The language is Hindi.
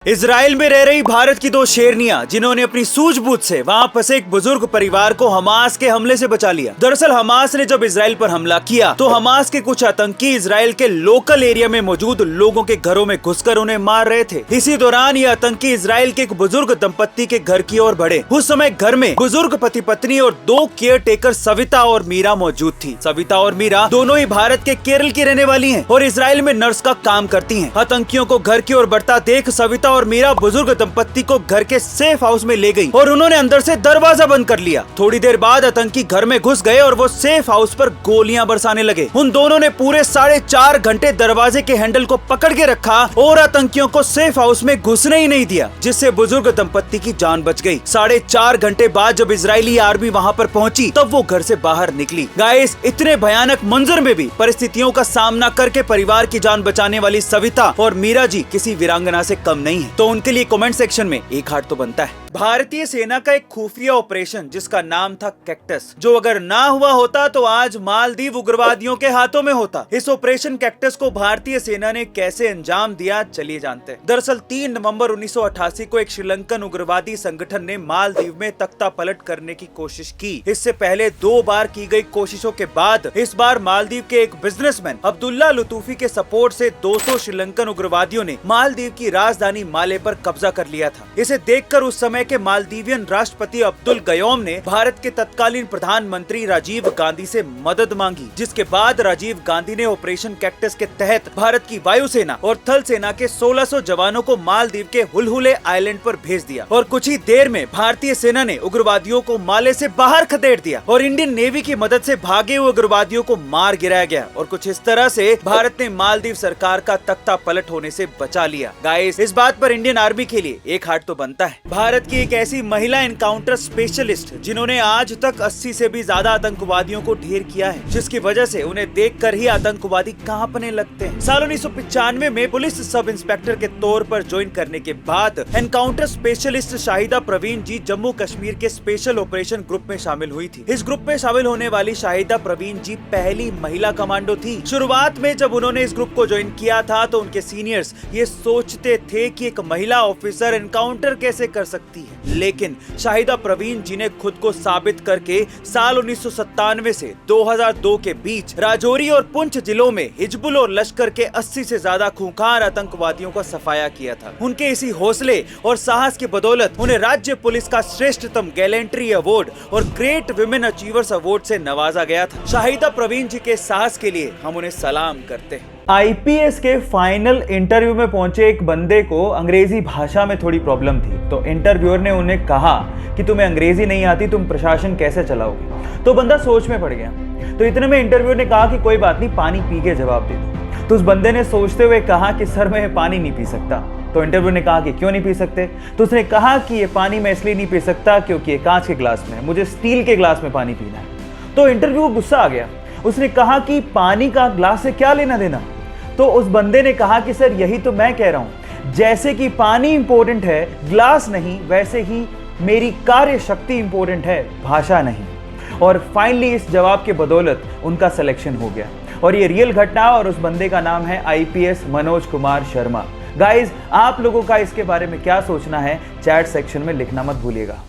इजराइल में रह रही भारत की दो शेरनियां जिन्होंने अपनी सूझबूझ से वहां फंसे एक बुजुर्ग परिवार को हमास के हमले से बचा लिया। दरअसल हमास ने जब इजराइल पर हमला किया तो हमास के कुछ आतंकी इजराइल के लोकल एरिया में मौजूद लोगों के घरों में घुसकर उन्हें मार रहे थे। इसी दौरान ये आतंकी इजराइल के एक बुजुर्ग दंपत्ति के घर की ओर बढ़े। उस समय घर में बुजुर्ग पति पत्नी और दो केयर टेकर सविता और मीरा मौजूद थी। सविता और मीरा दोनों ही भारत के केरल की रहने वाली हैं और इजराइल में नर्स का काम करती हैं। आतंकियों को घर की ओर बढ़ता देख सविता और मीरा बुजुर्ग दंपत्ति को घर के सेफ हाउस में ले गई और उन्होंने अंदर से दरवाजा बंद कर लिया। थोड़ी देर बाद आतंकी घर में घुस गए और वो सेफ हाउस पर गोलियां बरसाने लगे। उन दोनों ने पूरे 4.5 घंटे दरवाजे के हैंडल को पकड़ के रखा और आतंकियों को सेफ हाउस में घुसने ही नहीं दिया, जिससे बुजुर्ग दंपत्ति की जान बच गई। 4.5 घंटे बाद जब इजरायली आर्मी वहां पर पहुंची तब वो घर से बाहर निकली। गाइस, इतने भयानक मंजर में भी परिस्थितियों का सामना करके परिवार की जान बचाने वाली सविता और मीरा जी किसी वीरांगना से कम नहीं है। तो उनके लिए कमेंट सेक्शन में एक हार्ट तो बनता है। भारतीय सेना का एक खुफिया ऑपरेशन जिसका नाम था कैक्टस, जो अगर ना हुआ होता तो आज मालदीव उग्रवादियों के हाथों में होता। इस ऑपरेशन कैक्टस को भारतीय सेना ने कैसे अंजाम दिया, चलिए जानते हैं। दरअसल 3 नवंबर 1988 को एक श्रीलंकन उग्रवादी संगठन ने मालदीव में तख्ता पलट करने की कोशिश की। इससे पहले 2 बार की गई कोशिशों के बाद इस बार मालदीव के एक बिजनेसमैन अब्दुल्ला लुतूफी के सपोर्ट से 200 श्रीलंकन उग्रवादियों ने मालदीव की राजधानी माले पर कब्जा कर लिया था। इसे देखकर उस समय के मालदीवियन राष्ट्रपति अब्दुल गयोम ने भारत के तत्कालीन प्रधानमंत्री राजीव गांधी से मदद मांगी, जिसके बाद राजीव गांधी ने ऑपरेशन कैक्टस के तहत भारत की वायुसेना और थल सेना के 1600 जवानों को मालदीव के हुलहुले आइलैंड पर भेज दिया और कुछ ही देर में भारतीय सेना ने उग्रवादियों को माले से बाहर खदेड़ दिया और इंडियन नेवी की मदद से भागे हुए उग्रवादियों को मार गिराया गया और कुछ इस तरह से भारत ने मालदीव सरकार का तख्ता पलट होने से बचा लिया। गाइस, इस बात पर इंडियन आर्मी के लिए एक हार्ट तो बनता है। भारत की एक ऐसी महिला एनकाउंटर स्पेशलिस्ट जिन्होंने आज तक 80 से भी ज्यादा आतंकवादियों को ढेर किया है, जिसकी वजह से उन्हें देखकर ही आतंकवादी कांपने लगते हैं। साल 1995 में पुलिस सब इंस्पेक्टर के तौर पर ज्वाइन करने के बाद एनकाउंटर स्पेशलिस्ट शाहिदा प्रवीण जी जम्मू कश्मीर के स्पेशल ऑपरेशन ग्रुप में शामिल हुई थी। इस ग्रुप में शामिल होने वाली शाहिदा प्रवीण जी पहली महिला कमांडो थी। शुरुआत में जब उन्होंने इस ग्रुप को ज्वाइन किया था तो उनके सीनियर्स ये सोचते थे कि एक महिला ऑफिसर एनकाउंटर कैसे कर सकती है, लेकिन शाहिदा प्रवीण जी ने खुद को साबित करके साल 1997 से 2002 के बीच राजौरी और पुंछ जिलों में हिजबुल और लश्कर के 80 से ज्यादा खूंखार आतंकवादियों का सफाया किया था। उनके इसी हौसले और साहस की बदौलत उन्हें राज्य पुलिस का श्रेष्ठतम गैलेंट्री अवार्ड और ग्रेट विमेन अचीवर्स अवार्ड से नवाजा गया था। शाहिदा प्रवीण जी के साहस के लिए हम उन्हें सलाम करते हैं। आईपीएस के फाइनल इंटरव्यू में पहुंचे एक बंदे को अंग्रेजी भाषा में थोड़ी प्रॉब्लम थी, तो इंटरव्यूअर ने उन्हें कहा कि तुम्हें अंग्रेजी नहीं आती, तुम प्रशासन कैसे चलाओगे। तो बंदा सोच में पड़ गया। तो इतने में इंटरव्यूअर ने कहा कि कोई बात नहीं, पानी पी के जवाब दे दो। तो उस बंदे ने सोचते हुए कहा कि सर मैं पानी नहीं पी सकता। तो इंटरव्यूअर ने कहा कि क्यों नहीं पी सकते। तो उसने कहा कि ये पानी मैं इसलिए नहीं पी सकता क्योंकि ये कांच के ग्लास में है, मुझे स्टील के ग्लास में पानी पीना है। तो इंटरव्यू को गुस्सा आ गया। उसने कहा कि पानी का ग्लास से क्या लेना देना। तो उस बंदे ने कहा कि सर यही तो मैं कह रहा हूं, जैसे कि पानी इंपॉर्टेंट है, ग्लास नहीं, वैसे ही मेरी कार्य शक्ति इंपॉर्टेंट है, भाषा नहीं। और फाइनली इस जवाब के बदौलत उनका सिलेक्शन हो गया और ये रियल घटना, और उस बंदे का नाम है आईपीएस मनोज कुमार शर्मा। गाइज, आप लोगों का इसके बारे में क्या सोचना है, चैट सेक्शन में लिखना मत भूलिएगा।